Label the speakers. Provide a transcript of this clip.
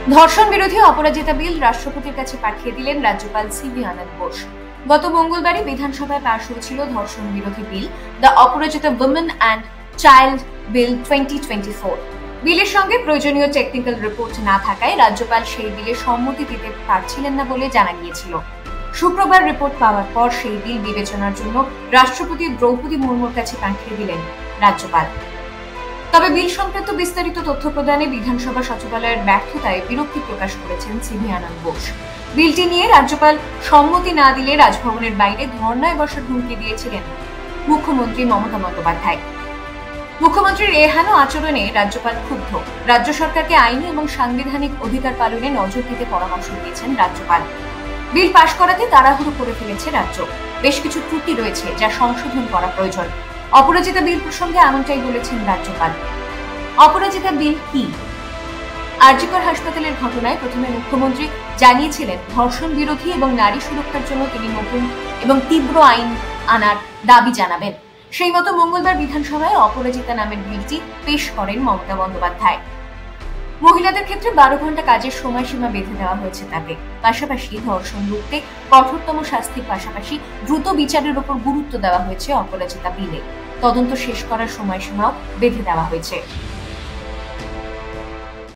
Speaker 1: ধর্ষণ বিরোধী অপরাজিতা বিল রাষ্ট্রপতির কাছে পাঠিয়ে দিলেন রাজ্যপাল সিভি আনন্দ বোস। গত মঙ্গলবারই বিধানসভায় পাশ হয়েছিল ধর্ষণ বিরোধী bill, the Aparajita women and child bill 2024। বিলের সঙ্গে প্রয়োজনীয় টেকনিক্যাল রিপোর্ট না থাকায় রাজ্যপাল সেই বিলে সম্মতি দিতে পারছিলেন না বলে জানা গিয়েছিল। শুক্রবার রিপোর্ট পাওয়ার পর সেই বিল বিবেচনার জন্য রাষ্ট্রপতি দ্রৌপদী মুর্মুর কাছে পাঠিয়ে দিলেন রাজ্যপাল। তবে বিল সংক্রান্ত বিস্তারিত তথ্য প্রদানে বিধানসভা সচিবালয়ের ব্যর্থতায় বিরক্তি প্রকাশ করেছেন সিভি আনন্দ বোস। বিলটি নিয়ে রাজ্যপাল সম্মতি না দিলে রাজভবনের বাইরে ধর্নায় বসার হুমকি দিয়েছিলেন মুখ্যমন্ত্রী মমতা বন্দ্যোপাধ্যায়। মুখ্যমন্ত্রীর এহেন আচরণে রাজ্যপাল ক্ষুব্ধ। রাজ্য সরকারকে আইনি এবং সাংবিধানিক অধিকার পালনে নজর দিতে পরামর্শ দিয়েছেন রাজ্যপাল। বিল পাশ করাতে তাড়াহুড়ো করে ফেলেছে রাজ্য। বেশ কিছু ত্রুটি রয়েছে যা সংশোধন করা প্রয়োজন। অপরাজিতা বিল প্রসঙ্গে এমনটাই বলেছেন রাজ্যপাল। অপরাজিতা বিল কি? আরজিকর হাসপাতালের ঘটনায় প্রথমে মুখ্যমন্ত্রী জানিয়েছিলেন ধর্ষণ বিরোধী এবং নারী সুরক্ষার জন্য তিনি নতুন এবং তীব্র আইন আনার দাবি জানাবেন। সেই মতো মঙ্গলবার বিধানসভায় অপরাজিতা নামের বিলটি পেশ করেন মমতা বন্দ্যোপাধ্যায়। মহিলাদের ক্ষেত্রে 12 ঘন্টা কাজের সময়সীমা বেঁধে দেওয়া হয়েছে তাতে। পাশাপাশি ধর্ষণ রুখতে কঠোরতম শাস্তির পাশাপাশি দ্রুত বিচারের উপর গুরুত্ব দেওয়া হয়েছে অপরাজিতা বিলে। তদন্ত শেষ করার সময়সীমাও বেঁধে দেওয়া হয়েছে।